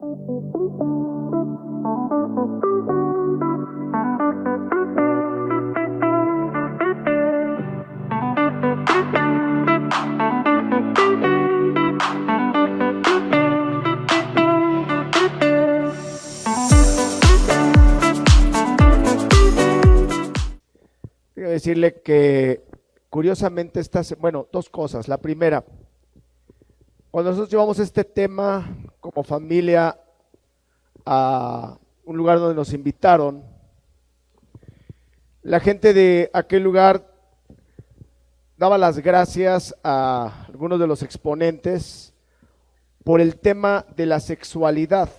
Quiero decirle que curiosamente dos cosas. La primera, cuando nosotros llevamos este tema como familia a un lugar donde nos invitaron, la gente de aquel lugar daba las gracias a algunos de los exponentes por el tema de la sexualidad.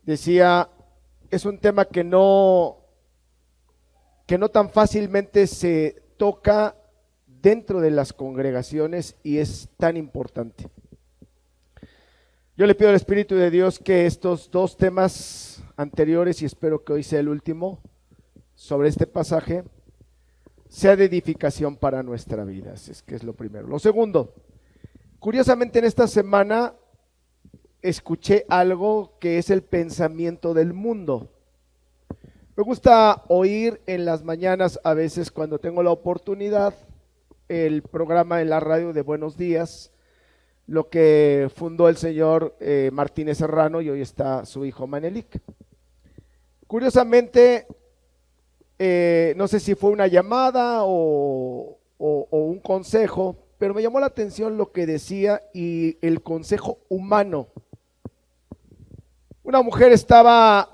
Decía, es un tema que no tan fácilmente se toca dentro de las congregaciones y es tan importante. Yo le pido al Espíritu de Dios que estos dos temas anteriores, y espero que hoy sea el último, sobre este pasaje, sea de edificación para nuestra vida. Es que es lo primero. Lo segundo, curiosamente en esta semana escuché algo que es el pensamiento del mundo. Me gusta oír en las mañanas, a veces cuando tengo la oportunidad, el programa en la radio de Buenos Días, lo que fundó el señor Martínez Serrano, y hoy está su hijo Manelik. Curiosamente, no sé si fue una llamada o un consejo, pero me llamó la atención lo que decía y el consejo humano. Una mujer estaba...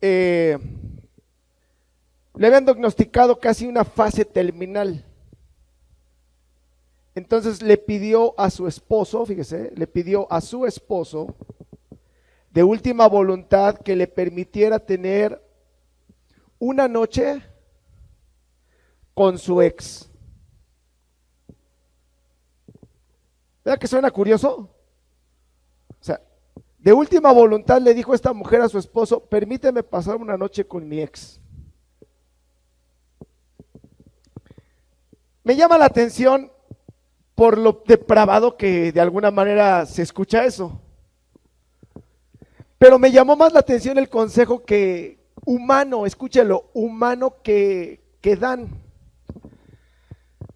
le habían diagnosticado casi una fase terminal. Entonces le pidió a su esposo, fíjese, le pidió a su esposo de última voluntad que le permitiera tener una noche con su ex. ¿Verdad que suena curioso? O sea, de última voluntad le dijo esta mujer a su esposo, permíteme pasar una noche con mi ex. Me llama la atención por lo depravado que de alguna manera se escucha eso. Pero me llamó más la atención el consejo que humano, escúchelo, humano que dan.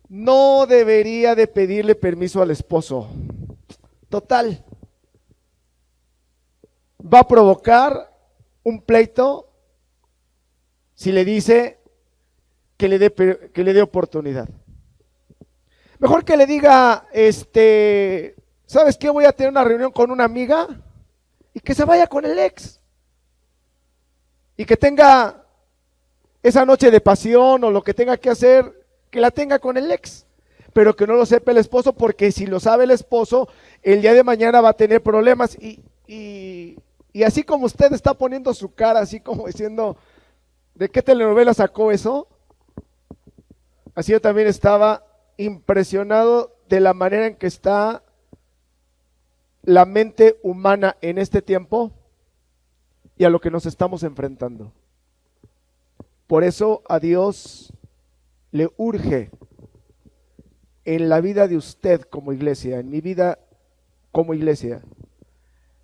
No debería de pedirle permiso al esposo. Total. Va a provocar un pleito si le dice que le dé oportunidad. Mejor que le diga, ¿sabes qué? Voy a tener una reunión con una amiga y que se vaya con el ex. Y que tenga esa noche de pasión o lo que tenga que hacer, que la tenga con el ex. Pero que no lo sepa el esposo, porque si lo sabe el esposo, el día de mañana va a tener problemas. Y así como usted está poniendo su cara, así como diciendo, ¿de qué telenovela sacó eso? Así yo también estaba impresionado de la manera en que está la mente humana en este tiempo y a lo que nos estamos enfrentando. Por eso a Dios le urge en la vida de usted como iglesia, en mi vida como iglesia,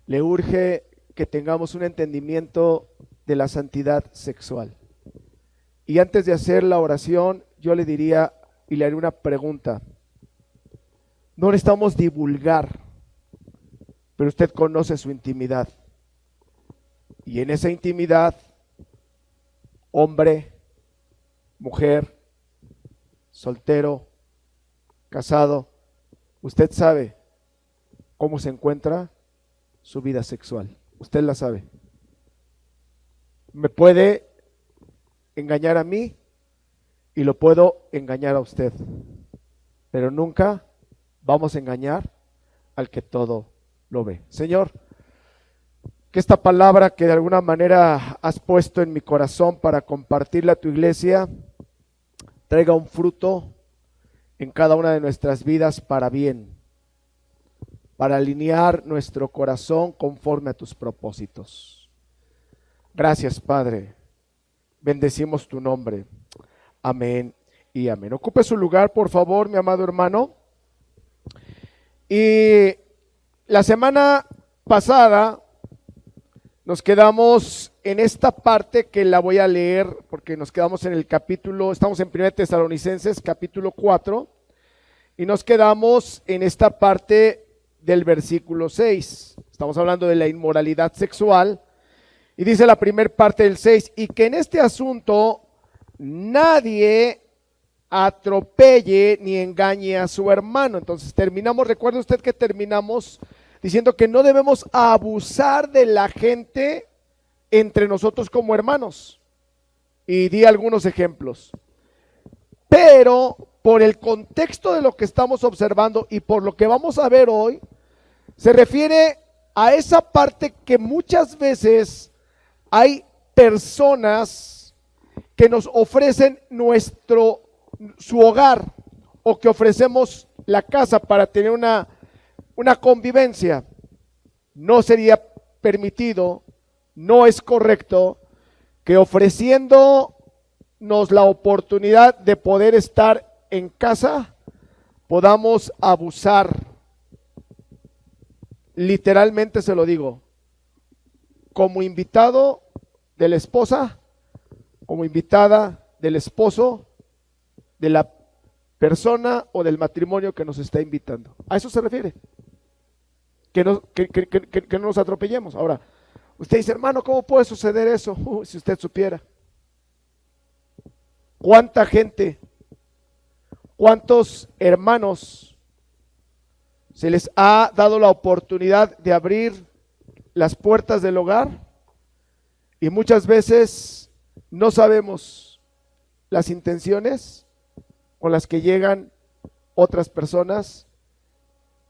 le urge que tengamos un entendimiento de la santidad sexual. Y antes de hacer la oración, yo le diría y le haré una pregunta. No necesitamos divulgar, pero usted conoce su intimidad. Y en esa intimidad, hombre, mujer, soltero, casado, usted sabe cómo se encuentra su vida sexual. Usted la sabe. Me puede engañar a mí y lo puedo engañar a usted, pero nunca vamos a engañar al que todo lo ve. Señor, que esta palabra que de alguna manera has puesto en mi corazón para compartirla a tu iglesia traiga un fruto en cada una de nuestras vidas para bien, para alinear nuestro corazón conforme a tus propósitos. Gracias, Padre. Bendecimos tu nombre. Amén y amén. Ocupe su lugar, por favor, mi amado hermano. Y la semana pasada Nos quedamos en esta parte que la voy a leer porque nos quedamos en el capítulo, estamos en 1 Tesalonicenses capítulo 4 y nos quedamos en esta parte del versículo 6. Estamos hablando de la inmoralidad sexual y dice la primera parte del 6, y que en este asunto nadie atropelle ni engañe a su hermano. Entonces terminamos, recuerde usted que terminamos diciendo que no debemos abusar de la gente entre nosotros como hermanos. Y di algunos ejemplos. Pero por el contexto de lo que estamos observando y por lo que vamos a ver hoy, se refiere a esa parte que muchas veces hay personas que nos ofrecen su hogar, o que ofrecemos la casa para tener una convivencia. No sería permitido, no es correcto que ofreciéndonos la oportunidad de poder estar en casa, podamos abusar. Literalmente se lo digo, como invitado de la esposa, como invitada del esposo, de la persona o del matrimonio que nos está invitando. A eso se refiere. Que no nos atropellemos. Ahora, usted dice, hermano, ¿cómo puede suceder eso? Si usted supiera. ¿Cuánta gente, cuántos hermanos se les ha dado la oportunidad de abrir las puertas del hogar? Y muchas veces no sabemos las intenciones con las que llegan otras personas,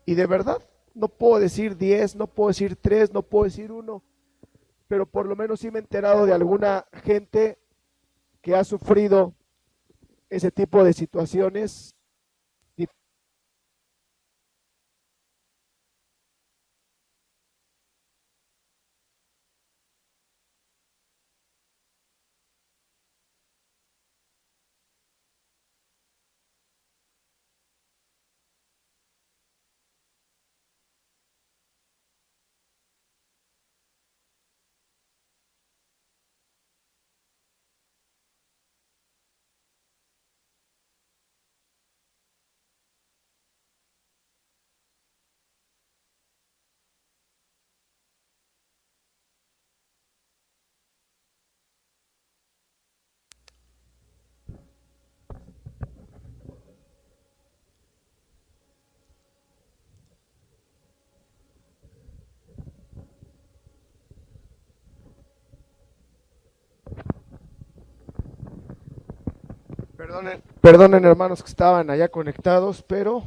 y de verdad no puedo decir 10, no puedo decir 3, no puedo decir 1, pero por lo menos sí me he enterado de alguna gente que ha sufrido ese tipo de situaciones. Perdonen hermanos que estaban allá conectados, pero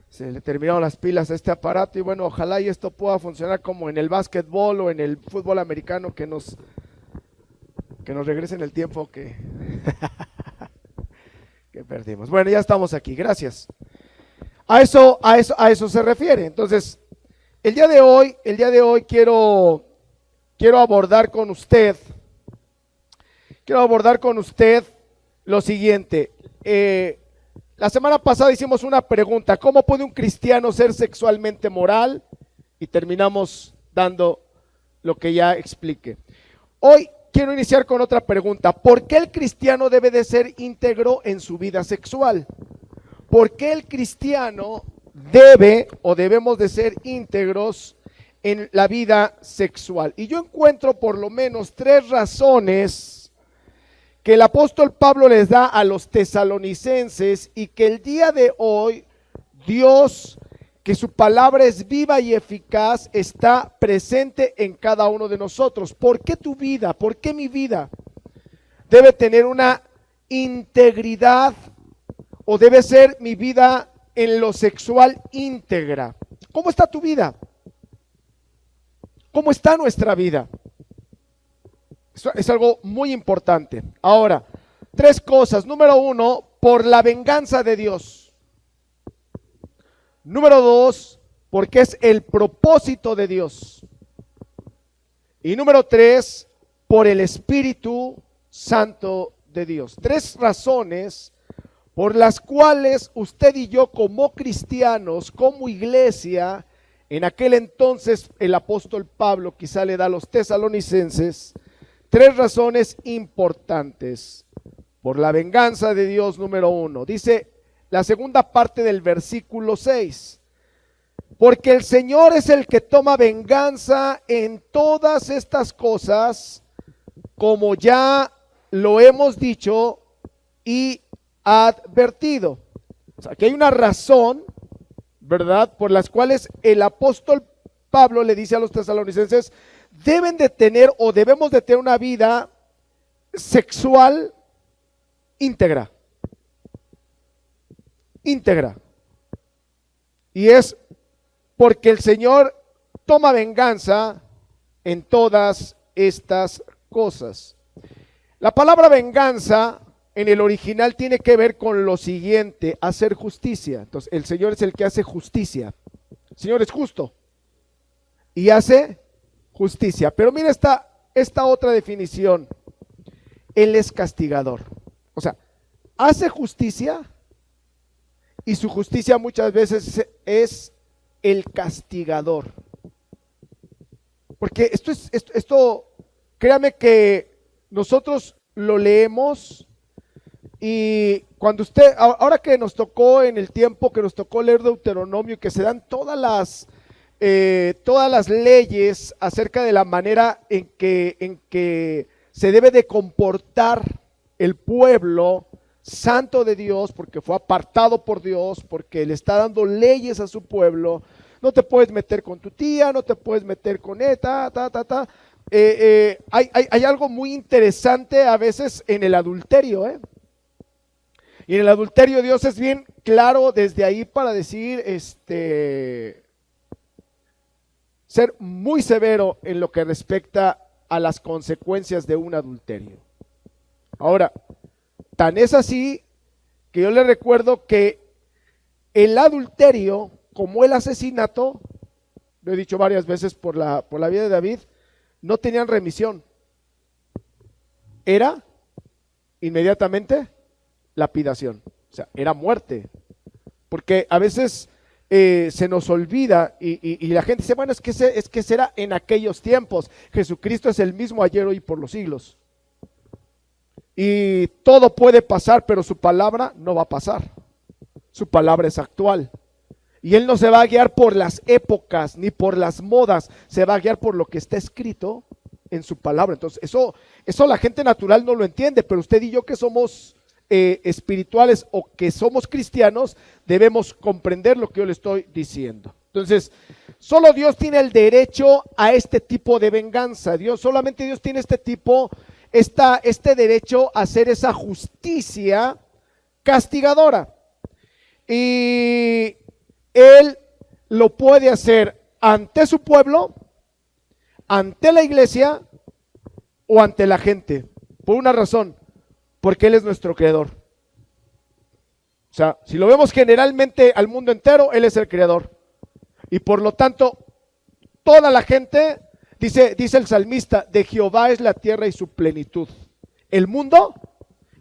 se le terminaron las pilas a este aparato y bueno, ojalá y esto pueda funcionar como en el básquetbol o en el fútbol americano, que nos regresen el tiempo que, que perdimos. Bueno, ya estamos aquí, gracias. A eso se refiere. Entonces, el día de hoy quiero abordar con usted lo siguiente. La semana pasada hicimos una pregunta: ¿cómo puede un cristiano ser sexualmente moral? Y terminamos dando lo que ya expliqué. Hoy quiero iniciar con otra pregunta: ¿por qué el cristiano debe de ser íntegro en su vida sexual? ¿Por qué el cristiano debe o debemos de ser íntegros en la vida sexual? Y yo encuentro por lo menos 3 razones que el apóstol Pablo les da a los tesalonicenses, y que el día de hoy Dios, que su palabra es viva y eficaz, está presente en cada uno de nosotros. ¿Por qué tu vida? ¿Por qué mi vida debe tener una integridad, o debe ser mi vida en lo sexual íntegra? ¿Cómo está tu vida? ¿Cómo está nuestra vida? Eso es algo muy importante. Ahora, 3 cosas. Número 1, por la venganza de Dios. Número 2, porque es el propósito de Dios. Y número 3, por el Espíritu Santo de Dios. 3 razones por las cuales usted y yo, como cristianos, como iglesia, En aquel entonces el apóstol Pablo quizá le da a los tesalonicenses 3 razones importantes por la venganza de Dios. Número 1, dice la segunda parte del versículo 6, porque el Señor es el que toma venganza en todas estas cosas, como ya lo hemos dicho y advertido. O sea, aquí hay una razón, ¿verdad?, por las cuales el apóstol Pablo le dice a los tesalonicenses, deben de tener o debemos de tener una vida sexual íntegra. Íntegra. Y es porque el Señor toma venganza en todas estas cosas. La palabra venganza en el original tiene que ver con lo siguiente: hacer justicia. Entonces, el Señor es el que hace justicia. El Señor es justo y hace justicia. Pero mira esta otra definición: Él es castigador. O sea, hace justicia y su justicia muchas veces es el castigador. Porque esto, créame que nosotros lo leemos y cuando ahora que nos tocó en el tiempo que nos tocó leer Deuteronomio, que se dan todas las leyes acerca de la manera en que se debe de comportar el pueblo santo de Dios, porque fue apartado por Dios, porque le está dando leyes a su pueblo. No te puedes meter con tu tía, no te puedes meter con esta, hay algo muy interesante a veces en el adulterio, Y en el adulterio Dios es bien claro desde ahí para decir, ser muy severo en lo que respecta a las consecuencias de un adulterio. Ahora, tan es así que yo le recuerdo que el adulterio, como el asesinato, lo he dicho varias veces por la vida de David, no tenían remisión. Era inmediatamente lapidación, o sea, era muerte. Porque a veces se nos olvida y la gente dice, bueno, es que será en aquellos tiempos. Jesucristo es el mismo ayer, hoy y por los siglos. Y todo puede pasar, pero su palabra no va a pasar. Su palabra es actual. Y Él no se va a guiar por las épocas ni por las modas, se va a guiar por lo que está escrito en su palabra. Entonces, eso la gente natural no lo entiende, pero usted y yo que somos espirituales o que somos cristianos, debemos comprender lo que yo le estoy diciendo. Entonces, solo Dios tiene el derecho a este tipo de venganza. Solamente Dios tiene este derecho a hacer esa justicia castigadora. Y Él lo puede hacer ante su pueblo, ante la iglesia o ante la gente. Por una razón: porque Él es nuestro creador. O sea, si lo vemos generalmente al mundo entero, Él es el creador. Y por lo tanto, toda la gente, dice el salmista, de Jehová es la tierra y su plenitud, el mundo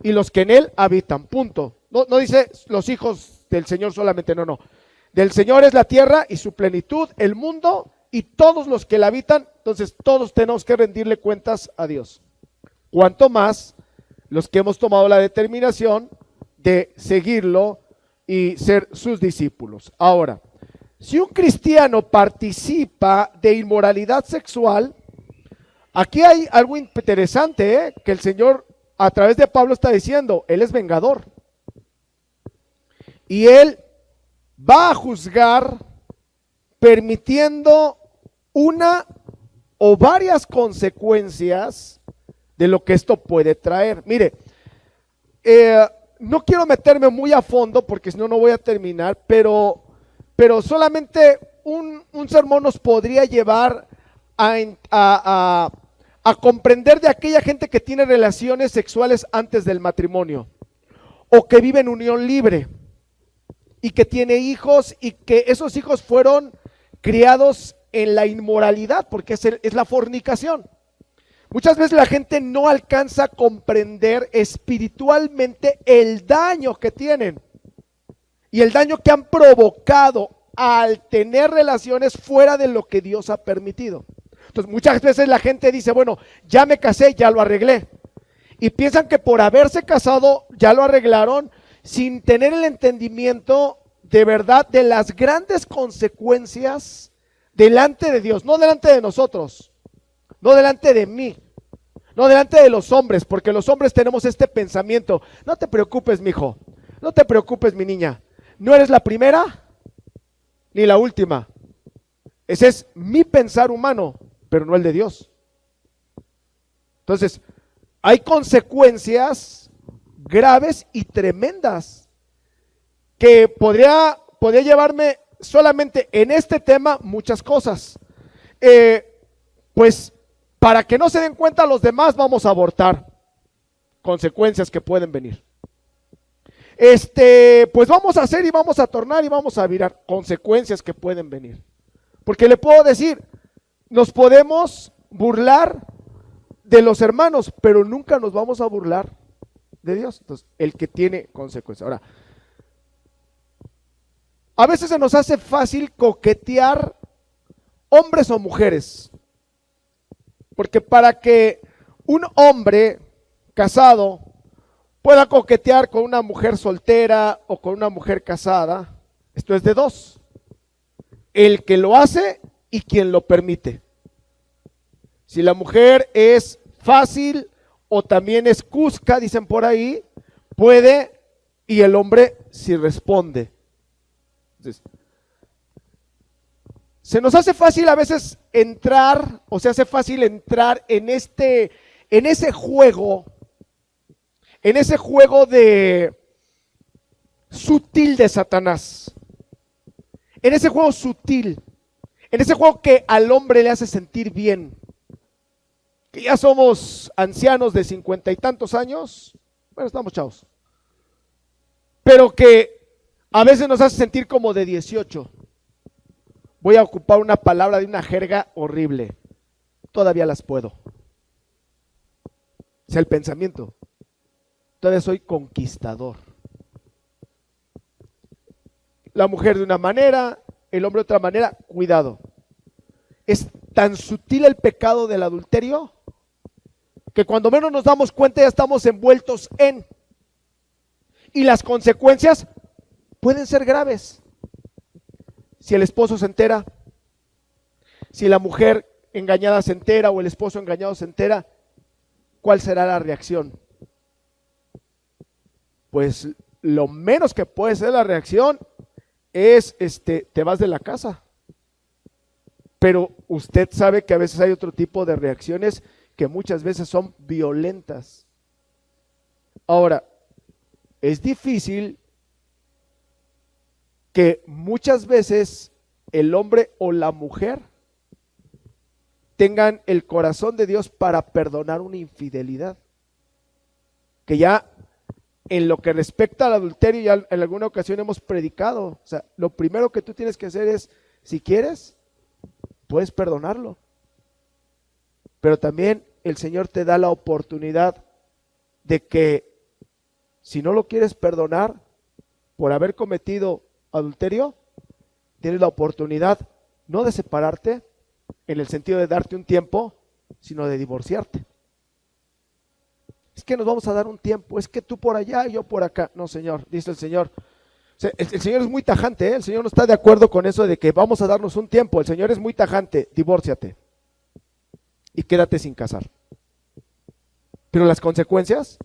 y los que en él habitan, punto. No dice los hijos del Señor solamente, no. Del Señor es la tierra y su plenitud, el mundo y todos los que la habitan. Entonces todos tenemos que rendirle cuentas a Dios. Cuanto más los que hemos tomado la determinación de seguirlo y ser sus discípulos. Ahora, si un cristiano participa de inmoralidad sexual, aquí hay algo interesante, que el Señor a través de Pablo está diciendo: Él es vengador. Y Él va a juzgar permitiendo una o varias consecuencias de lo que esto puede traer. Mire, no quiero meterme muy a fondo porque si no, no voy a terminar, pero solamente un sermón nos podría llevar a comprender de aquella gente que tiene relaciones sexuales antes del matrimonio o que vive en unión libre y que tiene hijos y que esos hijos fueron criados en la inmoralidad, porque es la fornicación. Muchas veces la gente no alcanza a comprender espiritualmente el daño que tienen y el daño que han provocado al tener relaciones fuera de lo que Dios ha permitido. Entonces muchas veces la gente dice, bueno, ya me casé, ya lo arreglé. Y piensan que por haberse casado ya lo arreglaron sin tener el entendimiento de verdad de las grandes consecuencias delante de Dios, no delante de nosotros, no delante de mí, no delante de los hombres, porque los hombres tenemos este pensamiento: no te preocupes, mijo, no te preocupes, mi niña, no eres la primera ni la última. Ese es mi pensar humano, pero no el de Dios. Entonces, hay consecuencias graves y tremendas que podría llevarme solamente en este tema muchas cosas. Pues para que no se den cuenta los demás, vamos a abortar consecuencias que pueden venir. Pues vamos a hacer y vamos a tornar y vamos a virar consecuencias que pueden venir. Porque le puedo decir, nos podemos burlar de los hermanos, pero nunca nos vamos a burlar de Dios. Entonces, el que tiene consecuencias. Ahora, a veces se nos hace fácil coquetear hombres o mujeres, porque para que un hombre casado pueda coquetear con una mujer soltera o con una mujer casada, esto es de dos: el que lo hace y quien lo permite. Si la mujer es fácil o también es cusca, dicen por ahí, puede, y el hombre si responde. Entonces, se nos hace fácil a veces entrar, o se hace fácil entrar en ese juego de sutil de Satanás, en ese juego sutil, en ese juego que al hombre le hace sentir bien, que ya somos ancianos de 50 y tantos años, bueno, estamos chavos, pero que a veces nos hace sentir como de 18. Voy a ocupar una palabra de una jerga horrible, todavía las puedo. O sea, el pensamiento, todavía soy conquistador. La mujer de una manera, el hombre de otra manera, cuidado. Es tan sutil el pecado del adulterio que cuando menos nos damos cuenta ya estamos envueltos en, y las consecuencias pueden ser graves. Si el esposo se entera, si la mujer engañada se entera o el esposo engañado se entera, ¿cuál será la reacción? Pues lo menos que puede ser la reacción es te vas de la casa. Pero usted sabe que a veces hay otro tipo de reacciones que muchas veces son violentas. Ahora, es difícil que muchas veces el hombre o la mujer tengan el corazón de Dios para perdonar una infidelidad, que ya en lo que respecta al adulterio ya en alguna ocasión hemos predicado. O sea, lo primero que tú tienes que hacer es, si quieres, puedes perdonarlo, pero también el Señor te da la oportunidad de que si no lo quieres perdonar por haber cometido adulterio, tienes la oportunidad no de separarte en el sentido de darte un tiempo, sino de divorciarte. Es que nos vamos a dar un tiempo, es que tú por allá y yo por acá. No, Señor, dice el Señor. El Señor es muy tajante, ¿eh? El Señor no está de acuerdo con eso de que vamos a darnos un tiempo. El Señor es muy tajante: divórciate y quédate sin casar. Pero las consecuencias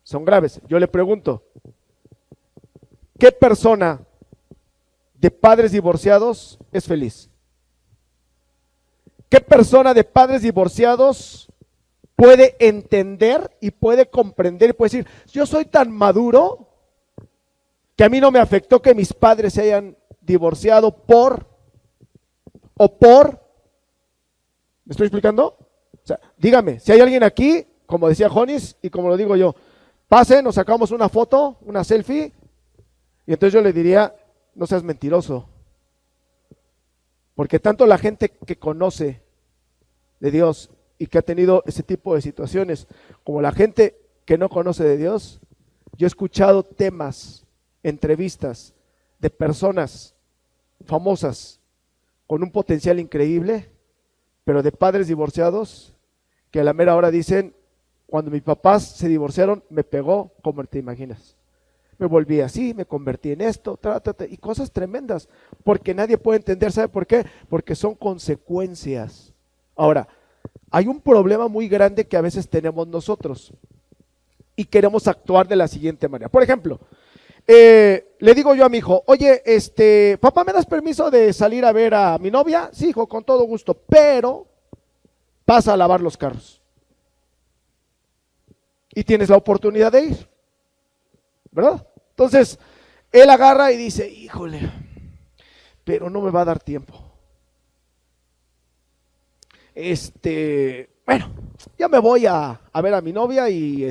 son graves. Yo le pregunto, ¿qué persona de padres divorciados es feliz? ¿Qué persona de padres divorciados puede entender y puede comprender y puede decir, yo soy tan maduro que a mí no me afectó que mis padres se hayan divorciado ¿me estoy explicando? O sea, dígame, si hay alguien aquí, como decía Jonis y como lo digo yo, pase, nos sacamos una foto, una selfie, y entonces yo le diría, no seas mentiroso, porque tanto la gente que conoce de Dios y que ha tenido ese tipo de situaciones, como la gente que no conoce de Dios, yo he escuchado temas, entrevistas de personas famosas, con un potencial increíble, pero de padres divorciados, que a la mera hora dicen, cuando mis papás se divorciaron, me pegó como te imaginas. Me volví así, me convertí en esto, y cosas tremendas, porque nadie puede entender, ¿sabe por qué? Porque son consecuencias. Ahora, hay un problema muy grande que a veces tenemos nosotros y queremos actuar de la siguiente manera. Por ejemplo, le digo yo a mi hijo, oye, papá, ¿me das permiso de salir a ver a mi novia? Sí, hijo, con todo gusto, pero pasa a lavar los carros. Y tienes la oportunidad de ir, ¿verdad? Entonces, él agarra y dice, híjole, pero no me va a dar tiempo. Bueno, ya me voy a ver a mi novia y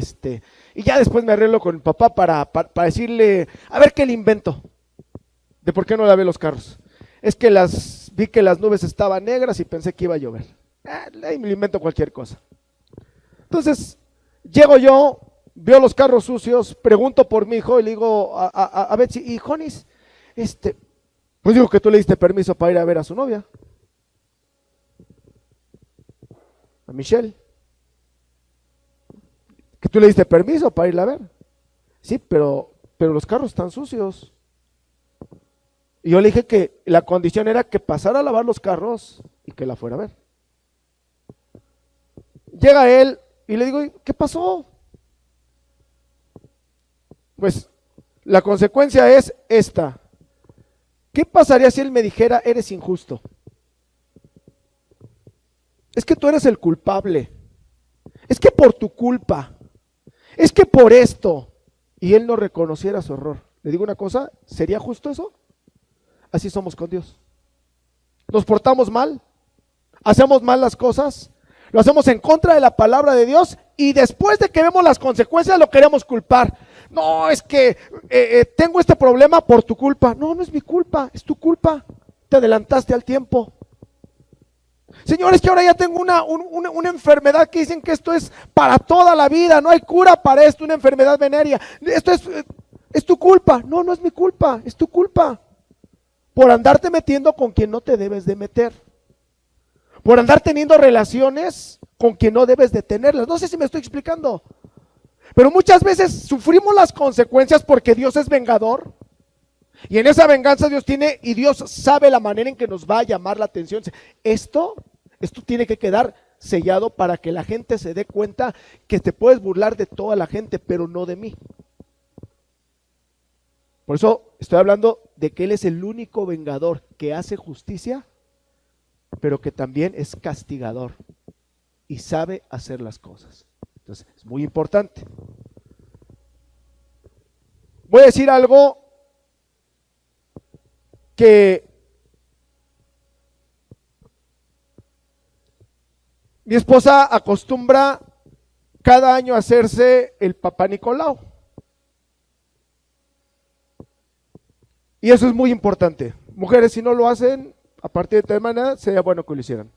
ya después me arreglo con el papá para decirle, a ver qué le invento, de por qué no lavé los carros. Es que vi que las nubes estaban negras y pensé que iba a llover. Le invento cualquier cosa. Entonces, llego yo, veo los carros sucios, pregunto por mi hijo y le digo a Betsy, y Jonis, pues digo que tú le diste permiso para ir a ver a su novia, a Michelle, que tú le diste permiso para irla a ver. Sí, pero los carros están sucios. Y yo le dije que la condición era que pasara a lavar los carros y que la fuera a ver. Llega él y le digo, ¿qué pasó? Pues la consecuencia es esta. ¿Qué pasaría si él me dijera, eres injusto? Es que tú eres el culpable. Es que por tu culpa. Es que por esto. Y él no reconociera su error. Le digo una cosa, ¿sería justo eso? Así somos con Dios. Nos portamos mal, hacemos mal las cosas, lo hacemos en contra de la palabra de Dios y después de que vemos las consecuencias lo queremos culpar. No, es que tengo este problema por tu culpa. No, no es mi culpa, es tu culpa. Te adelantaste al tiempo. Señores, que ahora ya tengo una enfermedad que dicen que esto es para toda la vida, no hay cura para esto, una enfermedad venérea. Esto es tu culpa. No, no es mi culpa, es tu culpa. Por andarte metiendo con quien no te debes de meter. Por andar teniendo relaciones con quien no debes de tenerlas. No sé si me estoy explicando. Pero muchas veces sufrimos las consecuencias porque Dios es vengador. Y en esa venganza Dios tiene, y Dios sabe la manera en que nos va a llamar la atención. Esto tiene que quedar sellado para que la gente se dé cuenta que te puedes burlar de toda la gente, pero no de mí. Por eso estoy hablando de que Él es el único vengador que hace justicia, pero que también es castigador y sabe hacer las cosas. Entonces, es muy importante. Voy a decir algo que mi esposa acostumbra cada año a hacerse el Papá Nicolau. Y eso es muy importante. Mujeres, si no lo hacen, a partir de tal manera, sería bueno que lo hicieran.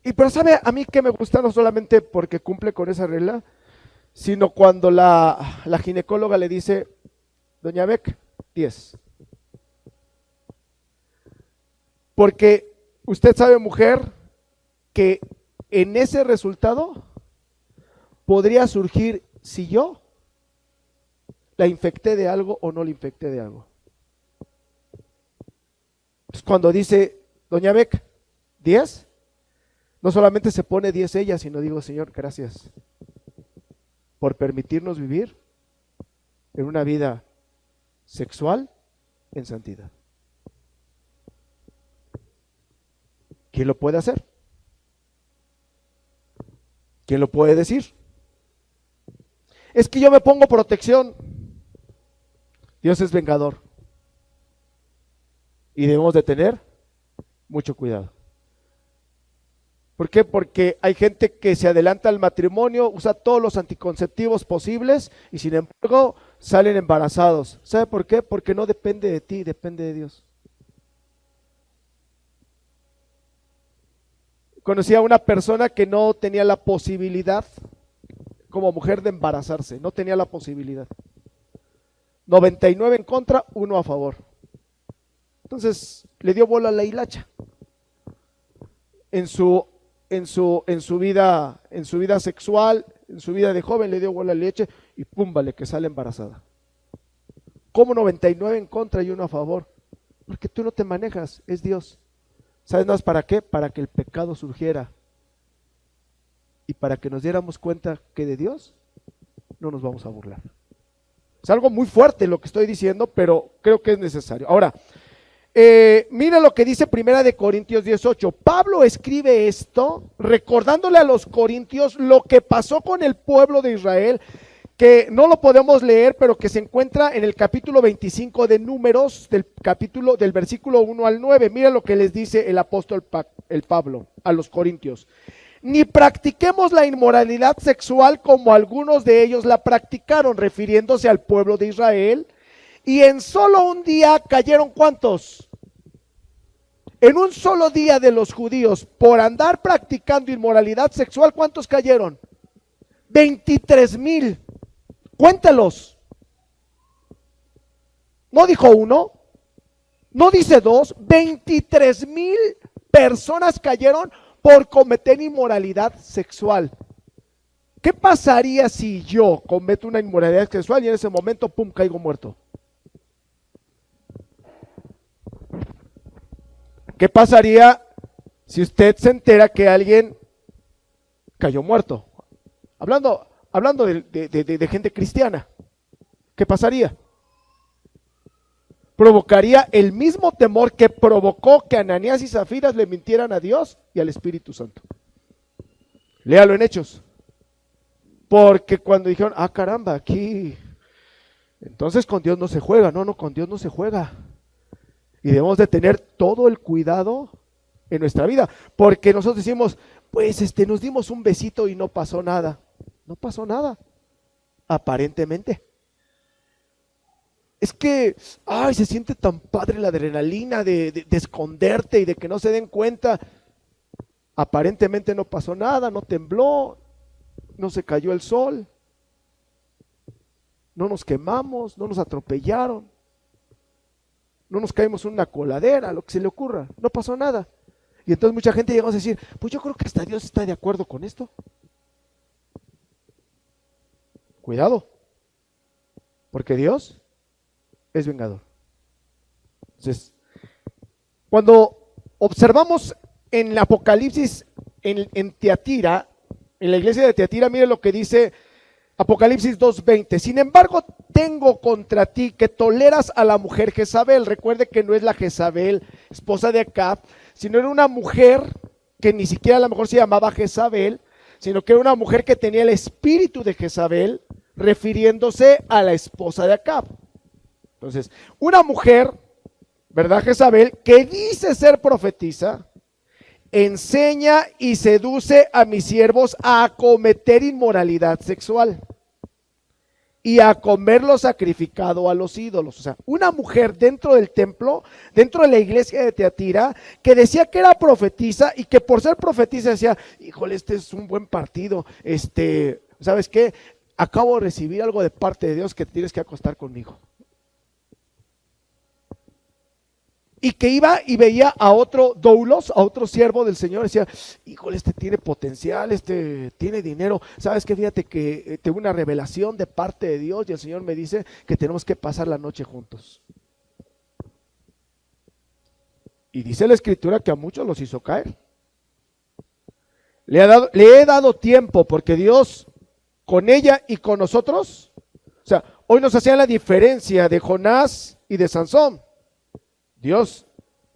Pero sabe a mí que me gusta, no solamente porque cumple con esa regla, sino cuando la ginecóloga le dice, doña Beck, 10. Porque usted sabe, mujer, que en ese resultado podría surgir si yo la infecté de algo o no la infecté de algo. Entonces, cuando dice, doña Beck, 10, no solamente se pone 10 ella, sino digo, Señor, gracias por permitirnos vivir en una vida sexual en santidad. ¿Quién lo puede hacer? ¿Quién lo puede decir? Es que yo me pongo protección. Dios es vengador. Y debemos de tener mucho cuidado. ¿Por qué? Porque hay gente que se adelanta al matrimonio, usa todos los anticonceptivos posibles y sin embargo salen embarazados. ¿Sabe por qué? Porque no depende de ti, depende de Dios. Conocí a una persona que no tenía la posibilidad como mujer de embarazarse, no tenía la posibilidad. 99 en contra, 1 a favor. Entonces le dio bola a la hilacha en su vida sexual, en su vida de joven, le dio bola a la leche y pum, vale, que sale embarazada. Como 99 en contra y uno a favor, porque tú no te manejas, es Dios. ¿Sabes más para qué? Para que el pecado surgiera y para que nos diéramos cuenta que de Dios no nos vamos a burlar. Es algo muy fuerte lo que estoy diciendo, pero creo que es necesario. Ahora, mira lo que dice 1 Corintios 18. Pablo escribe esto recordándole a los corintios lo que pasó con el pueblo de Israel, que no lo podemos leer, pero que se encuentra en el capítulo 25 de Números, del versículo 1 al 9. Mira lo que les dice el apóstol Pablo a los corintios. Ni practiquemos la inmoralidad sexual como algunos de ellos la practicaron, refiriéndose al pueblo de Israel. Y en solo un día cayeron, ¿cuántos? En un solo día de los judíos, por andar practicando inmoralidad sexual, ¿cuántos cayeron? 23,000. Cuéntalos. No dijo uno, no dice dos, 23,000 personas cayeron por cometer inmoralidad sexual. ¿Qué pasaría si yo cometo una inmoralidad sexual y en ese momento, pum, caigo muerto? ¿Qué pasaría si usted se entera que alguien cayó muerto? Hablando de gente cristiana, ¿qué pasaría? Provocaría el mismo temor que provocó que Ananías y Zafiras le mintieran a Dios y al Espíritu Santo. Léalo en Hechos. Porque cuando dijeron, caramba, aquí, entonces con Dios no se juega. No, con Dios no se juega. Y debemos de tener todo el cuidado en nuestra vida. Porque nosotros decimos, pues nos dimos un besito y no pasó nada. No pasó nada, aparentemente. Es que, se siente tan padre la adrenalina de esconderte y de que no se den cuenta. Aparentemente no pasó nada, no tembló, no se cayó el sol, no nos quemamos, no nos atropellaron, no nos caímos en una coladera, lo que se le ocurra, no pasó nada. Y entonces mucha gente llegó a decir, pues yo creo que hasta Dios está de acuerdo con esto. Cuidado, porque Dios es vengador. Entonces, cuando observamos en el Apocalipsis en Tiatira, en la iglesia de Tiatira, mire lo que dice Apocalipsis 2:20. Sin embargo, tengo contra ti que toleras a la mujer Jezabel. Recuerde que no es la Jezabel, esposa de Acab, sino era una mujer que ni siquiera a lo mejor se llamaba Jezabel, sino que era una mujer que tenía el espíritu de Jezabel, refiriéndose a la esposa de Acab. Entonces, una mujer, ¿verdad? Jezabel, que dice ser profetisa, enseña y seduce a mis siervos a cometer inmoralidad sexual y a comer lo sacrificado a los ídolos. O sea, una mujer dentro del templo, dentro de la iglesia de Tiatira, que decía que era profetisa y que por ser profetisa decía, híjole, este es un buen partido, ¿sabes qué? Acabo de recibir algo de parte de Dios que te tienes que acostar conmigo. Y que iba y veía a otro doulos, a otro siervo del Señor, decía, híjole, este tiene potencial, este tiene dinero. ¿Sabes qué? Fíjate que tengo una revelación de parte de Dios y el Señor me dice que tenemos que pasar la noche juntos. Y dice la Escritura que a muchos los hizo caer. Le he dado tiempo porque Dios con ella y con nosotros, o sea, hoy nos hacía la diferencia de Jonás y de Sansón. Dios,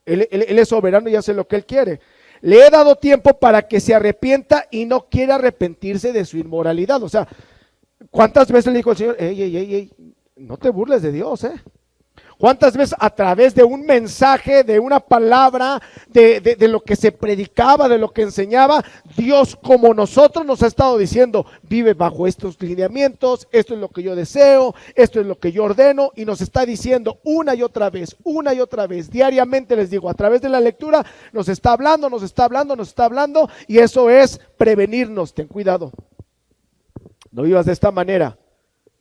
él es soberano y hace lo que Él quiere. Le he dado tiempo para que se arrepienta y no quiere arrepentirse de su inmoralidad. O sea, ¿cuántas veces le dijo el Señor, ey, no te burles de Dios, ¿Cuántas veces a través de un mensaje, de una palabra, de lo que se predicaba, de lo que enseñaba, Dios como nosotros nos ha estado diciendo, vive bajo estos lineamientos, esto es lo que yo deseo, esto es lo que yo ordeno, y nos está diciendo una y otra vez, diariamente les digo, a través de la lectura, nos está hablando, y eso es prevenirnos. Ten cuidado, no vivas de esta manera.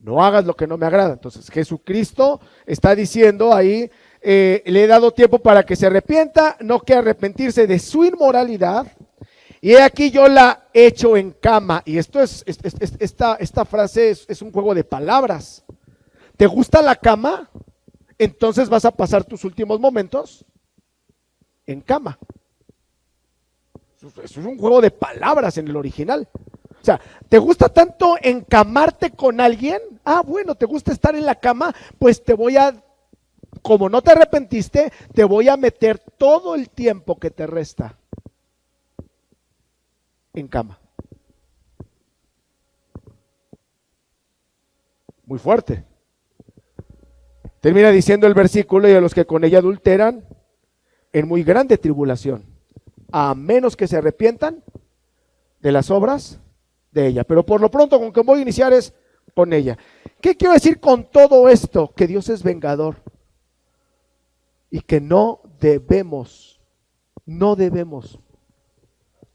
No hagas lo que no me agrada. Entonces Jesucristo está diciendo ahí, le he dado tiempo para que se arrepienta, no quiere arrepentirse de su inmoralidad. Y he aquí yo la echo en cama. Y esto esta frase es un juego de palabras. ¿Te gusta la cama? Entonces vas a pasar tus últimos momentos en cama. Eso es un juego de palabras en el original. O sea, ¿te gusta tanto encamarte con alguien? Ah, bueno, ¿te gusta estar en la cama? Pues como no te arrepentiste, te voy a meter todo el tiempo que te resta en cama. Muy fuerte. Termina diciendo el versículo: y a los que con ella adulteran, en muy grande tribulación, a menos que se arrepientan de las obras de ella. Pero por lo pronto, con que voy a iniciar es con ella. ¿Qué quiero decir con todo esto? Que Dios es vengador y que no debemos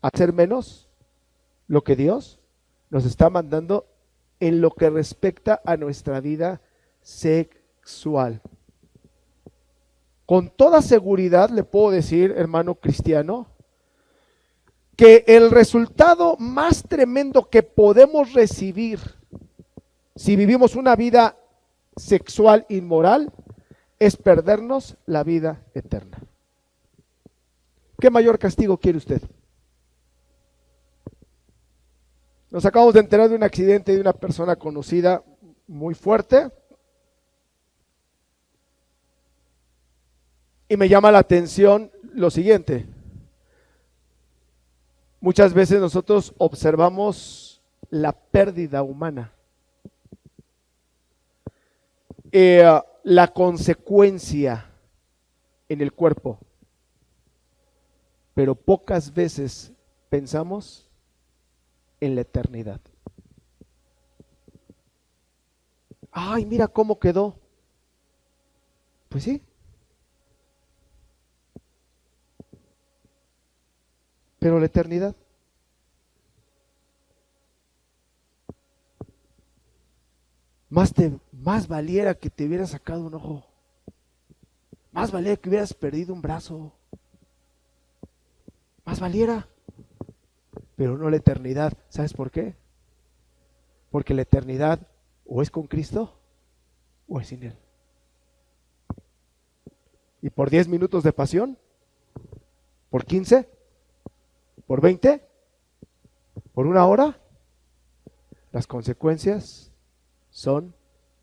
hacer menos lo que Dios nos está mandando en lo que respecta a nuestra vida sexual. Con toda seguridad le puedo decir, hermano cristiano, que el resultado más tremendo que podemos recibir si vivimos una vida sexual inmoral es perdernos la vida eterna. ¿Qué mayor castigo quiere usted? Nos acabamos de enterar de un accidente de una persona conocida muy fuerte. Y me llama la atención lo siguiente. Muchas veces nosotros observamos la pérdida humana, la consecuencia en el cuerpo, pero pocas veces pensamos en la eternidad. Ay, mira cómo quedó. Pues sí. Pero la eternidad. Más valiera que te hubieras sacado un ojo. Más valiera que hubieras perdido un brazo. Más valiera. Pero no la eternidad. ¿Sabes por qué? Porque la eternidad o es con Cristo o es sin Él. Y por 10 minutos de pasión, por 15, por 20, por una hora, las consecuencias son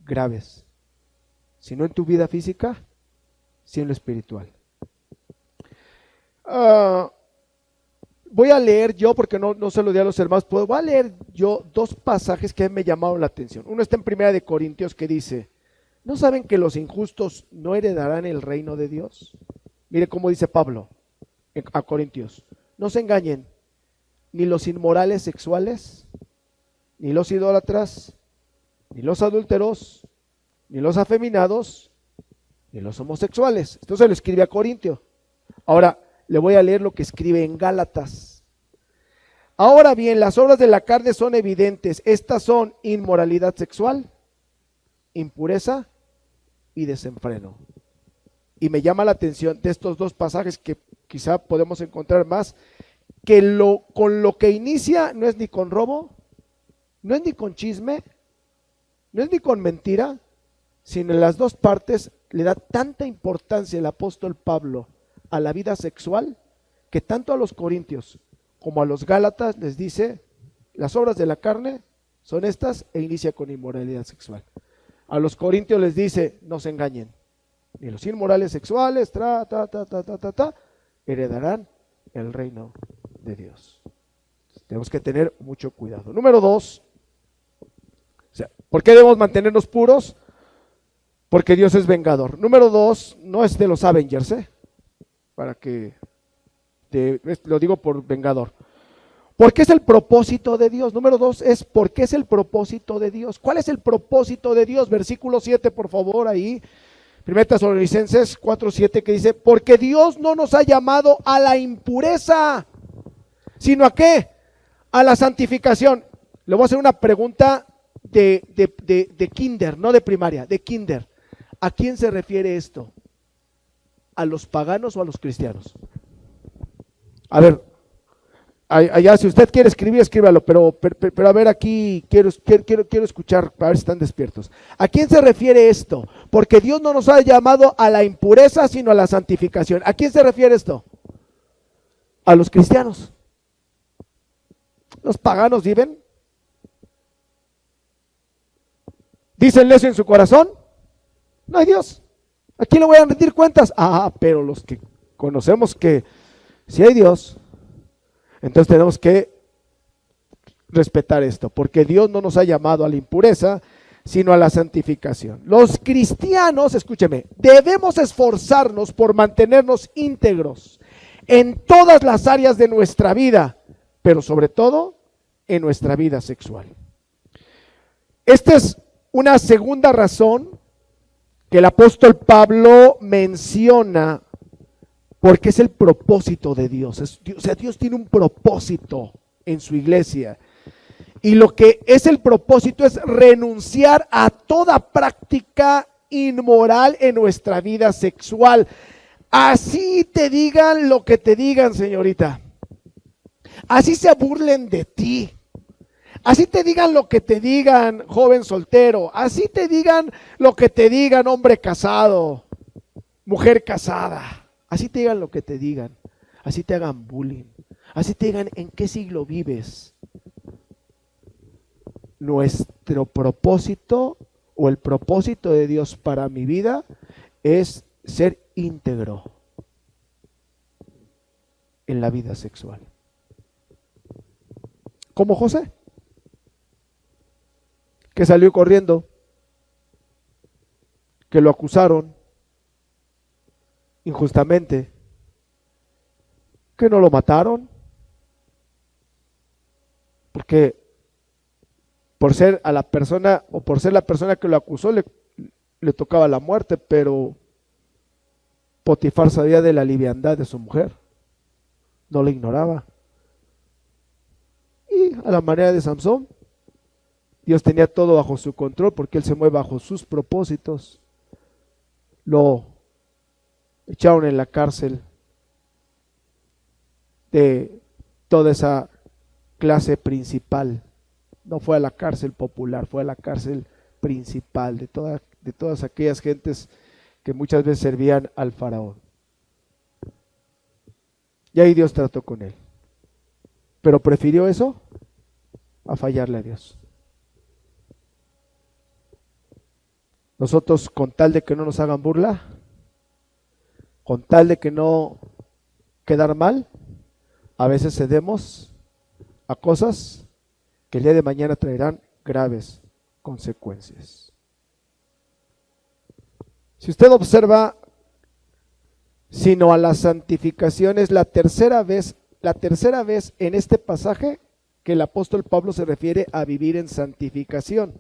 graves. Si no en tu vida física, si en lo espiritual. Voy a leer yo, porque no se lo di a los hermanos, voy a leer yo dos pasajes que me llamaron la atención. Uno está en 1 Corintios que dice: ¿no saben que los injustos no heredarán el reino de Dios? Mire cómo dice Pablo a Corintios: no se engañen, ni los inmorales sexuales, ni los idólatras, ni los adúlteros, ni los afeminados, ni los homosexuales. Esto se lo escribe a Corintio. Ahora le voy a leer lo que escribe en Gálatas. Ahora bien, las obras de la carne son evidentes. Estas son inmoralidad sexual, impureza y desenfreno. Y me llama la atención de estos dos pasajes, que quizá podemos encontrar más, que con lo que inicia no es ni con robo, no es ni con chisme, no es ni con mentira, sino en las dos partes le da tanta importancia el apóstol Pablo a la vida sexual, que tanto a los corintios como a los gálatas les dice: las obras de la carne son estas, e inicia con inmoralidad sexual. A los corintios les dice: no se engañen, ni los inmorales sexuales heredarán el reino de Dios. Tenemos que tener mucho cuidado. Número 2, ¿por qué debemos mantenernos puros? Porque Dios es vengador. Número 2, no es de los Avengers, para que lo digo por vengador. ¿Por qué es el propósito de Dios? Número 2 es: ¿por qué es el propósito de Dios? ¿Cuál es el propósito de Dios? Versículo 7, por favor, ahí. 1 Tesalonicenses 4:7, que dice: porque Dios no nos ha llamado a la impureza, sino ¿a qué? A la santificación. Le voy a hacer una pregunta de kinder, no de primaria, de kinder. ¿A quién se refiere esto? ¿A los paganos o a los cristianos? A ver, allá si usted quiere escribir, escríbalo, pero a ver aquí quiero escuchar para ver si están despiertos. ¿A quién se refiere esto? Porque Dios no nos ha llamado a la impureza, sino a la santificación. ¿A quién se refiere esto? A los cristianos. ¿Los paganos viven? ¿Dicen eso en su corazón? No hay Dios. ¿A quién le voy a rendir cuentas? Pero los que conocemos que si hay Dios, entonces tenemos que respetar esto, porque Dios no nos ha llamado a la impureza, sino a la santificación. Los cristianos, escúcheme, debemos esforzarnos por mantenernos íntegros en todas las áreas de nuestra vida, pero sobre todo en nuestra vida sexual. Esta es una segunda razón que el apóstol Pablo menciona, porque es el propósito de Dios. Dios tiene un propósito en su iglesia. Y lo que es el propósito es renunciar a toda práctica inmoral en nuestra vida sexual. Así te digan lo que te digan, señorita. Así se burlen de ti. Así te digan lo que te digan, joven soltero. Así te digan lo que te digan, hombre casado, mujer casada. Así te digan lo que te digan. Así te hagan bullying. Así te digan en qué siglo vives. Nuestro propósito o el propósito de Dios para mi vida es ser íntegro en la vida sexual. Como José, que salió corriendo, que lo acusaron injustamente, que no lo mataron, porque por ser a la persona o por ser la persona que lo acusó le tocaba la muerte, pero Potifar sabía de la liviandad de su mujer, no la ignoraba. Y a la manera de Samson, Dios tenía todo bajo su control porque él se mueve bajo sus propósitos. Lo echaron en la cárcel de toda esa clase principal. No fue a la cárcel popular, fue a la cárcel principal de todas aquellas gentes que muchas veces servían al faraón. Y ahí Dios trató con él. Pero prefirió eso a fallarle a Dios. Nosotros, con tal de que no nos hagan burla, con tal de que no quedar mal, a veces cedemos a cosas que el día de mañana traerán graves consecuencias. Si usted observa, sino a la santificación, es la tercera vez en este pasaje que el apóstol Pablo se refiere a vivir en santificación.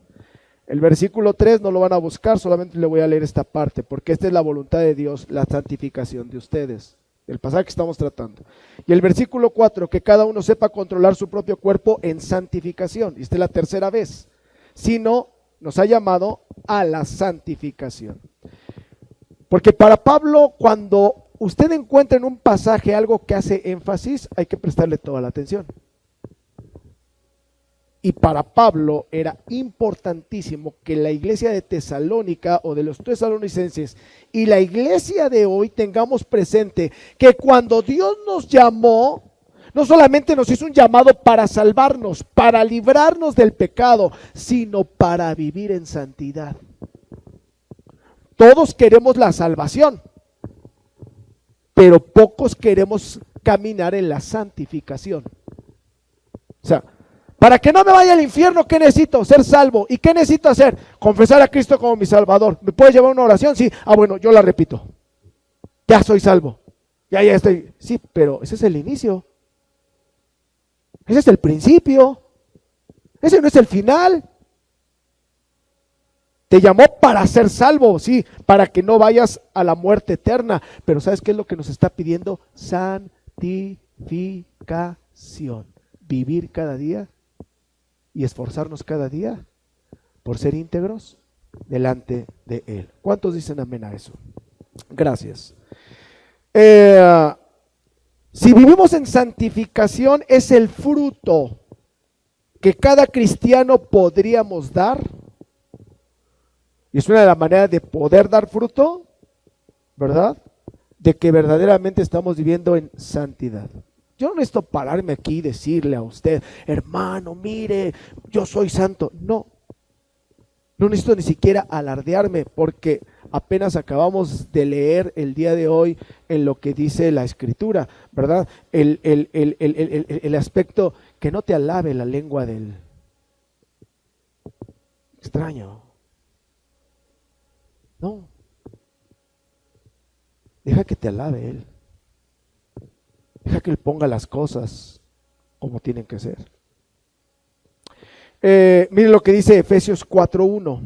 El versículo 3 no lo van a buscar, solamente le voy a leer esta parte, porque esta es la voluntad de Dios, la santificación de ustedes, el pasaje que estamos tratando. Y el versículo 4, que cada uno sepa controlar su propio cuerpo en santificación. Y esta es la tercera vez, sino nos ha llamado a la santificación. Porque para Pablo, cuando usted encuentra en un pasaje algo que hace énfasis, hay que prestarle toda la atención. Y para Pablo era importantísimo que la iglesia de Tesalónica o de los tesalonicenses y la iglesia de hoy tengamos presente que cuando Dios nos llamó, no solamente nos hizo un llamado para salvarnos, para librarnos del pecado, sino para vivir en santidad. Todos queremos la salvación, pero pocos queremos caminar en la santificación. O sea, para que no me vaya al infierno, ¿qué necesito? Ser salvo. ¿Y qué necesito hacer? Confesar a Cristo como mi Salvador. ¿Me puedes llevar una oración? Sí. Bueno, yo la repito. Ya soy salvo. Ya estoy. Sí, pero ese es el inicio. Ese es el principio. Ese no es el final. Te llamó para ser salvo, sí, para que no vayas a la muerte eterna. Pero ¿sabes qué es lo que nos está pidiendo? Santificación. Vivir cada día y esforzarnos cada día por ser íntegros delante de Él. ¿Cuántos dicen amén a eso? Gracias. Eh, si vivimos en santificación, es el fruto que cada cristiano podríamos dar. Y es una de las maneras de poder dar fruto, ¿verdad? De que verdaderamente estamos viviendo en santidad. Yo no necesito pararme aquí y decirle a usted, hermano, mire, yo soy santo. No, no necesito ni siquiera alardearme, porque apenas acabamos de leer el día de hoy en lo que dice la Escritura, ¿verdad? El aspecto que no te alabe la lengua del extraño. No. Deja que te alabe Él. Deja que Él ponga las cosas como tienen que ser. Mire lo que dice Efesios 4:1.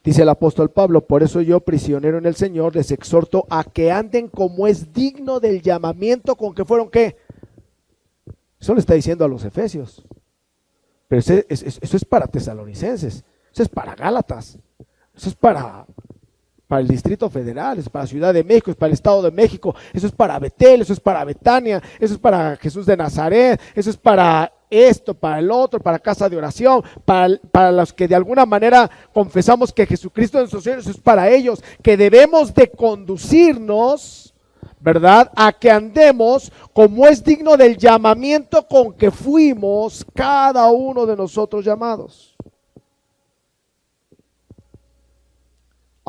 Dice el apóstol Pablo: por eso yo, prisionero en el Señor, les exhorto a que anden como es digno del llamamiento con que fueron, ¿qué? Eso le está diciendo a los efesios. Pero eso es para tesalonicenses, eso es para Gálatas, eso es para el Distrito Federal, es para Ciudad de México, es para el Estado de México, eso es para Betel, eso es para Betania, eso es para Jesús de Nazaret, eso es para esto, para el otro, para casa de oración, para los que de alguna manera confesamos que Jesucristo en sus cielos, eso es para ellos, que debemos de conducirnos, ¿verdad?, a que andemos como es digno del llamamiento con que fuimos cada uno de nosotros llamados.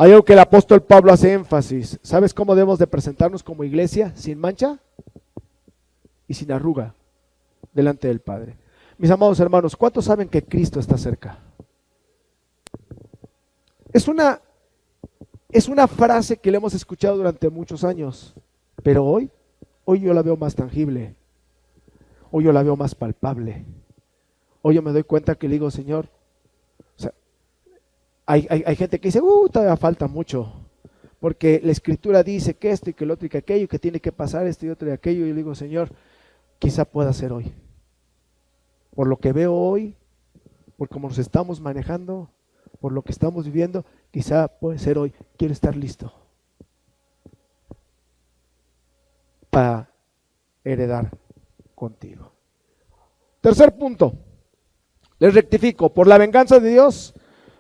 Hay algo que el apóstol Pablo hace énfasis. ¿Sabes cómo debemos de presentarnos como iglesia? Sin mancha y sin arruga delante del Padre. Mis amados hermanos, ¿cuántos saben que Cristo está cerca? Es una frase que le hemos escuchado durante muchos años, pero hoy yo la veo más tangible, hoy yo la veo más palpable, hoy yo me doy cuenta que le digo, Señor, o sea, hay gente que dice, todavía falta mucho, porque la Escritura dice que esto y que el otro y que aquello, y que tiene que pasar esto y otro y aquello, y yo le digo, Señor, quizá pueda ser hoy, por lo que veo hoy, por cómo nos estamos manejando, por lo que estamos viviendo, quizá puede ser hoy. Quiero estar listo para heredar contigo. Tercer punto, les rectifico, por la venganza de Dios,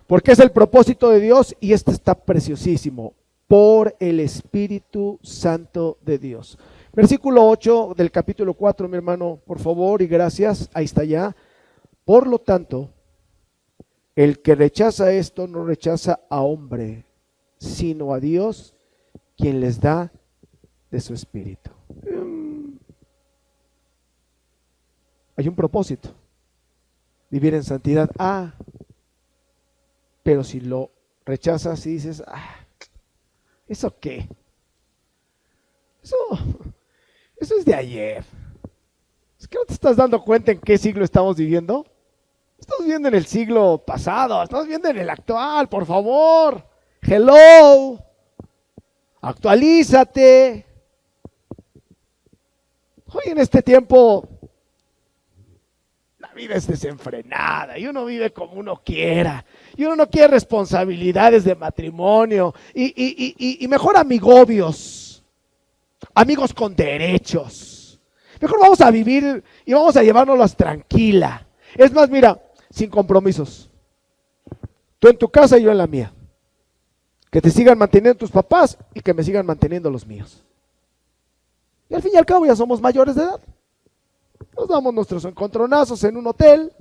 porque es el propósito de Dios, y este está preciosísimo, por el Espíritu Santo de Dios. Versículo 8 del capítulo 4, mi hermano, por favor, y gracias, ahí está ya. Por lo tanto, el que rechaza esto no rechaza a hombre, sino a Dios, quien les da de su Espíritu. Hay un propósito, vivir en santidad. Pero si lo rechazas y dices, ¿eso qué? Eso es de ayer. ¿Es que no te estás dando cuenta en qué siglo estamos viviendo? Estamos viviendo en el siglo pasado, estamos viviendo en el actual, por favor. Hello. Actualízate. Hoy en este tiempo la vida es desenfrenada y uno vive como uno quiera. Y uno no quiere responsabilidades de matrimonio y mejor amigobios, amigos con derechos. Mejor vamos a vivir y vamos a llevárnoslas tranquila. Es más, mira, sin compromisos. Tú en tu casa y yo en la mía. Que te sigan manteniendo tus papás y que me sigan manteniendo los míos. Y al fin y al cabo ya somos mayores de edad. Nos damos nuestros encontronazos en un hotel.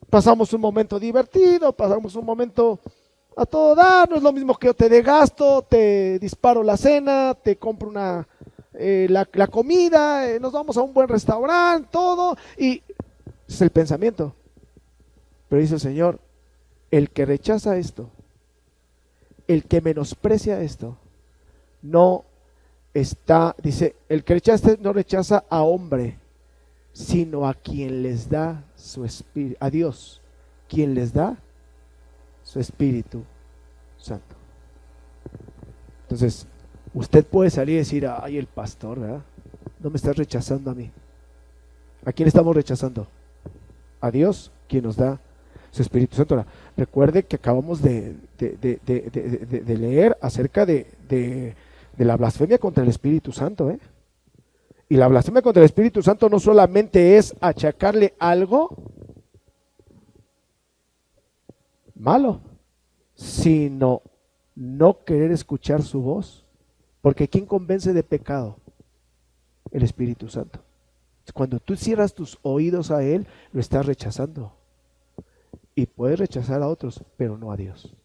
Pasamos un momento divertido, pasamos un momento a todo dar. No es lo mismo que yo te dé gasto, te disparo la cena, te compro la comida, nos vamos a un buen restaurante, todo. Y es el pensamiento. Pero dice el Señor, el que rechaza esto, el que menosprecia esto, no está, dice, el que rechaza no rechaza a hombre, sino a quien les da su Espíritu, a Dios, quien les da su Espíritu Santo. Entonces, usted puede salir y decir, ay, el pastor, ¿verdad? No me estás rechazando a mí. ¿A quién estamos rechazando? A Dios, quien nos da su Espíritu Santo. Ahora, recuerde que acabamos de leer acerca de la blasfemia contra el Espíritu Santo, ¿eh? Y la blasfemia contra el Espíritu Santo no solamente es achacarle algo malo, sino no querer escuchar su voz. Porque ¿quién convence de pecado? El Espíritu Santo. Cuando tú cierras tus oídos a Él, lo estás rechazando. Y puedes rechazar a otros, pero no a Dios.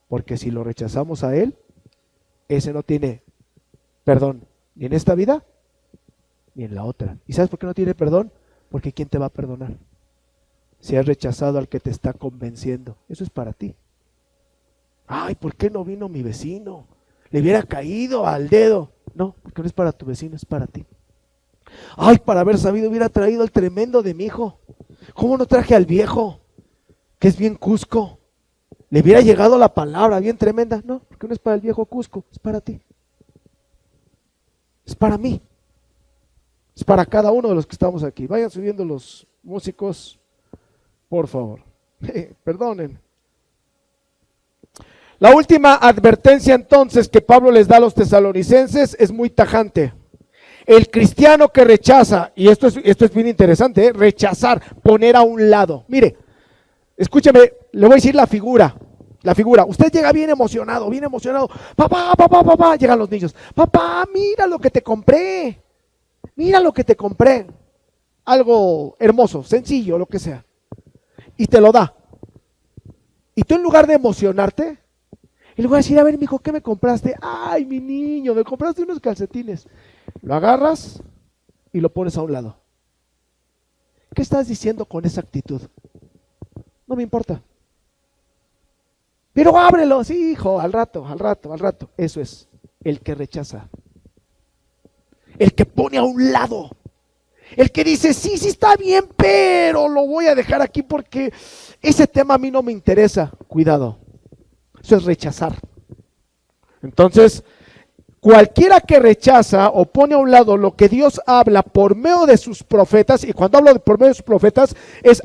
Porque si lo rechazamos a Él, ese no tiene perdón, ni en esta vida, ni en la otra. ¿Y sabes por qué no tiene perdón? Porque ¿quién te va a perdonar? Si has rechazado al que te está convenciendo. Eso es para ti. Ay, ¿por qué no vino mi vecino? Le hubiera caído al dedo. No, porque no es para tu vecino, es para ti. Ay, para haber sabido hubiera traído al tremendo de mi hijo. ¿Cómo no traje al viejo? Que es bien cusco. Le hubiera llegado la palabra bien tremenda. No, porque no es para el viejo cusco, es para ti. Es para mí. Es para cada uno de los que estamos aquí. Vayan subiendo los músicos, por favor. Perdonen. La última advertencia entonces que Pablo les da a los tesalonicenses es muy tajante. El cristiano que rechaza, y esto es bien interesante, rechazar, poner a un lado. Mire, escúcheme, le voy a decir la figura. Usted llega bien emocionado. Papá, llegan los niños. Papá, mira lo que te compré. Algo hermoso, sencillo, lo que sea. Y te lo da. Y tú en lugar de emocionarte, en lugar de decir, a ver, mijo, ¿qué me compraste? Ay, mi niño, me compraste unos calcetines. Lo agarras y lo pones a un lado. ¿Qué estás diciendo con esa actitud? No me importa. Pero ábrelo, sí, hijo, al rato. Eso es el que rechaza. El que pone a un lado. El que dice, sí, está bien, pero lo voy a dejar aquí porque ese tema a mí no me interesa. Cuidado. Eso es rechazar. Entonces, cualquiera que rechaza o pone a un lado lo que Dios habla por medio de sus profetas, y cuando hablo por medio de sus profetas,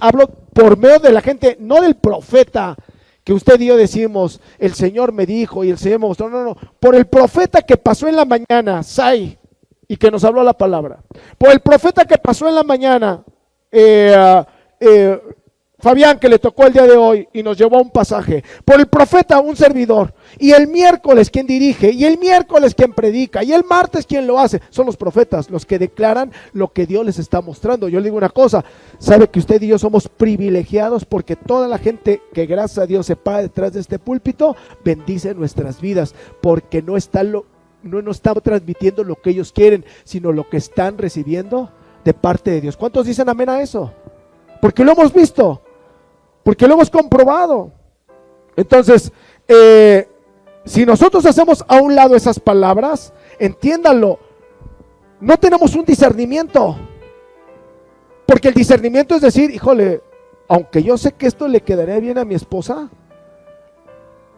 hablo por medio de la gente, no del profeta que usted y yo decimos, el Señor me dijo y el Señor me mostró. No, por el profeta que pasó en la mañana, Sai, y que nos habló la palabra. Por el profeta que pasó en la mañana, Fabián, que le tocó el día de hoy y nos llevó a un pasaje. Por el profeta, un servidor. Y el miércoles quien dirige, y el miércoles quien predica, y el martes quien lo hace. Son los profetas los que declaran lo que Dios les está mostrando. Yo le digo una cosa, sabe que usted y yo somos privilegiados porque toda la gente que gracias a Dios se para detrás de este púlpito bendice nuestras vidas, porque no está transmitiendo lo que ellos quieren, sino lo que están recibiendo de parte de Dios. ¿Cuántos dicen amén a eso? Porque lo hemos visto, porque lo hemos comprobado. Entonces, si nosotros hacemos a un lado esas palabras, entiéndanlo, no tenemos un discernimiento. Porque el discernimiento es decir, híjole, aunque yo sé que esto le quedaría bien a mi esposa,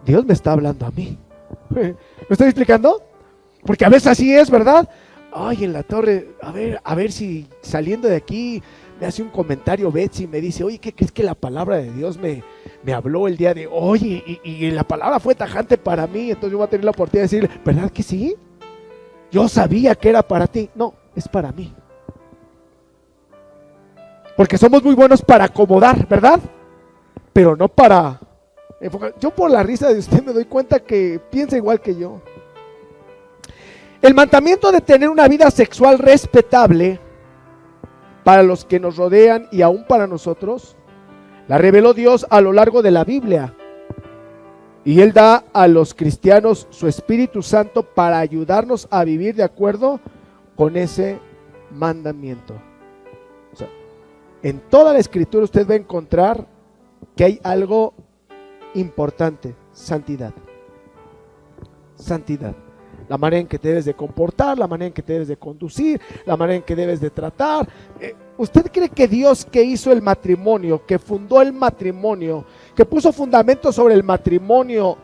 Dios me está hablando a mí. ¿Me estoy explicando? Porque a veces así es, ¿verdad? Ay, en la torre, a ver si saliendo de aquí me hace un comentario Betsy y me dice, oye, ¿qué crees que la palabra de Dios me habló el día de hoy? Y la palabra fue tajante para mí, entonces yo voy a tener la oportunidad de decirle, ¿verdad que sí? Yo sabía que era para ti. No, es para mí. Porque somos muy buenos para acomodar, ¿verdad? Pero no para enfocar. Yo por la risa de usted me doy cuenta que piensa igual que yo. El mandamiento de tener una vida sexual respetable para los que nos rodean y aún para nosotros, la reveló Dios a lo largo de la Biblia. Y Él da a los cristianos su Espíritu Santo para ayudarnos a vivir de acuerdo con ese mandamiento. O sea, en toda la Escritura usted va a encontrar que hay algo importante: santidad. Santidad. La manera en que te debes de comportar, la manera en que te debes de conducir, la manera en que debes de tratar. ¿Usted cree que Dios, que hizo el matrimonio, que fundó el matrimonio, que puso fundamentos sobre el matrimonio,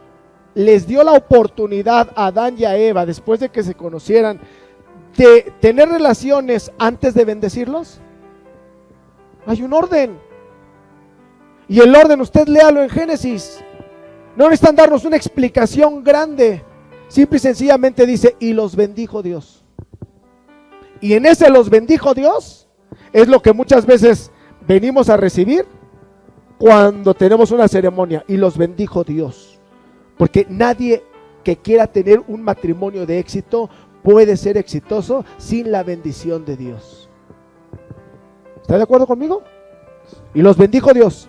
les dio la oportunidad a Adán y a Eva, después de que se conocieran, de tener relaciones antes de bendecirlos? Hay un orden. Y el orden, usted léalo en Génesis. No necesitan darnos una explicación grande. Simple y sencillamente dice, y los bendijo Dios. Y en ese los bendijo Dios es lo que muchas veces venimos a recibir cuando tenemos una ceremonia. Y los bendijo Dios. Porque nadie que quiera tener un matrimonio de éxito puede ser exitoso sin la bendición de Dios. ¿Está de acuerdo conmigo? Y los bendijo Dios.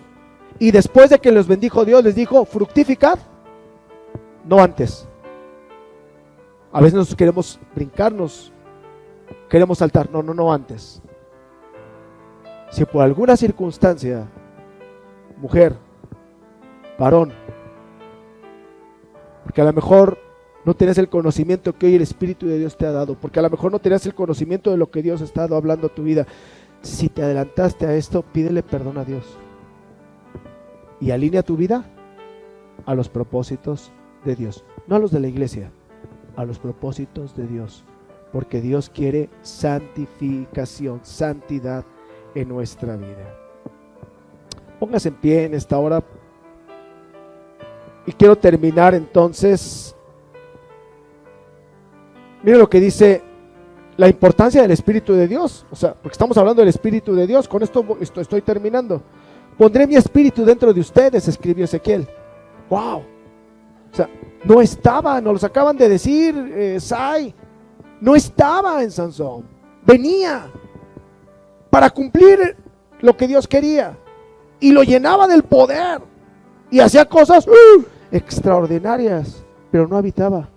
Y después de que los bendijo Dios, les dijo, fructificad, no antes. A veces nosotros queremos brincarnos, queremos saltar. No antes. Si por alguna circunstancia, mujer, varón, porque a lo mejor no tienes el conocimiento que hoy el Espíritu de Dios te ha dado, porque a lo mejor no tienes el conocimiento de lo que Dios ha estado hablando a tu vida, si te adelantaste a esto, pídele perdón a Dios y alinea tu vida a los propósitos de Dios, no a los de la iglesia, a los propósitos de Dios, porque Dios quiere santificación, santidad en nuestra vida. Póngase en pie en esta hora y quiero terminar entonces. Mire lo que dice la importancia del Espíritu de Dios, o sea, porque estamos hablando del Espíritu de Dios. Con esto estoy terminando. Pondré mi espíritu dentro de ustedes, escribió Ezequiel. Wow. O sea, no estaba, nos lo acaban de decir, Sai, no estaba en Sansón, venía para cumplir lo que Dios quería y lo llenaba del poder y hacía cosas extraordinarias, pero no habitaba.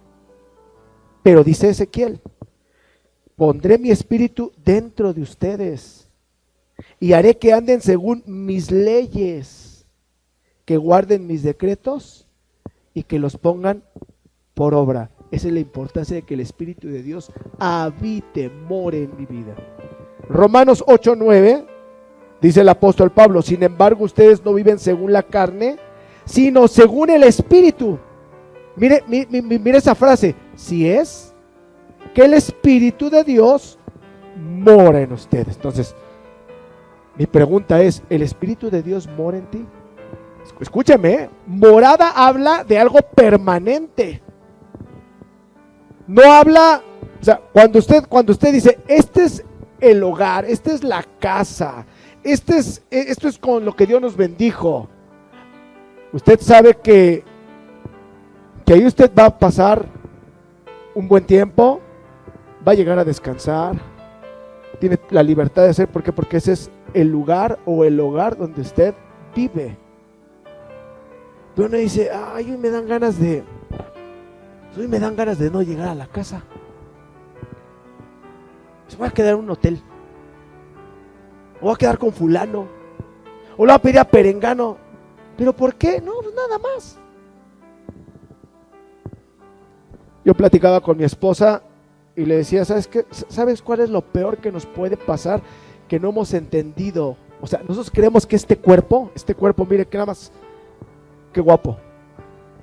Pero dice Ezequiel, pondré mi espíritu dentro de ustedes y haré que anden según mis leyes, que guarden mis decretos y que los pongan por obra. Esa es la importancia de que el Espíritu de Dios habite, more en mi vida. Romanos 8:9 dice el apóstol Pablo, sin embargo ustedes no viven según la carne, sino según el Espíritu. Mire esa frase, si es que el Espíritu de Dios mora en ustedes. Entonces, mi pregunta es, ¿el Espíritu de Dios mora en ti? Escúchame, morada habla de algo permanente. No habla, o sea, cuando usted dice, este es el hogar, esta es la casa, esto es con lo que Dios nos bendijo. Usted sabe que ahí usted va a pasar un buen tiempo, va a llegar a descansar, tiene la libertad de hacer, ¿por qué? Porque ese es el lugar o el hogar donde usted vive. Pero uno dice, ay, hoy me dan ganas de no llegar a la casa. Se voy a quedar en un hotel, o voy a quedar con fulano, o le voy a pedir a perengano. ¿Pero por qué? No, pues nada más. Yo platicaba con mi esposa y le decía, ¿sabes cuál es lo peor que nos puede pasar? Que no hemos entendido. O sea, nosotros creemos que este cuerpo, mire que nada más, qué guapo.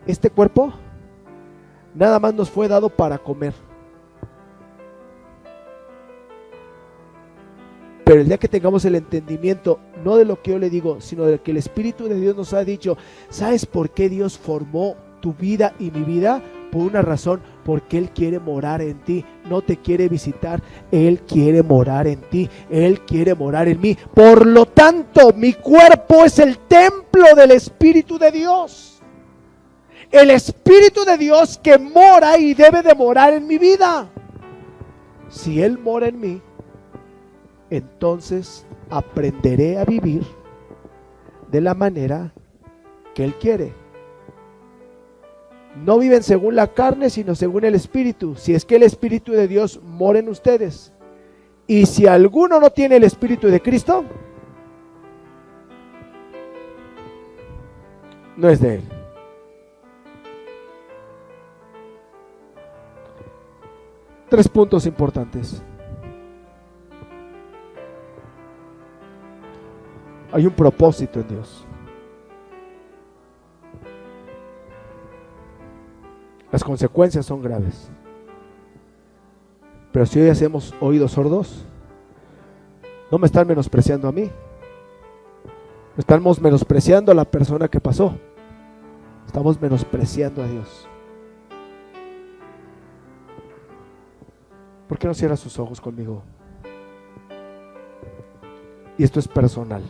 Este cuerpo nada más nos fue dado para comer. Pero el día que tengamos el entendimiento, no de lo que yo le digo, sino de lo que el Espíritu de Dios nos ha dicho, ¿sabes por qué Dios formó tu vida y mi vida? Por una razón, porque Él quiere morar en ti, no te quiere visitar, Él quiere morar en ti, Él quiere morar en mí. Por lo tanto, mi cuerpo es el templo del Espíritu de Dios. El Espíritu de Dios que mora y debe de morar en mi vida. Si Él mora en mí, entonces aprenderé a vivir de la manera que Él quiere. No viven según la carne, sino según el Espíritu. Si es que el Espíritu de Dios mora en ustedes. Y si alguno no tiene el Espíritu de Cristo, no es de Él. Tres puntos importantes. Hay un propósito en Dios. Las consecuencias son graves. Pero si hoy hacemos oídos sordos, no me están menospreciando a mí, me Estamos menospreciando a la persona que pasó. Estamos menospreciando a Dios. ¿Por qué no cierra sus ojos conmigo? Y esto es personal.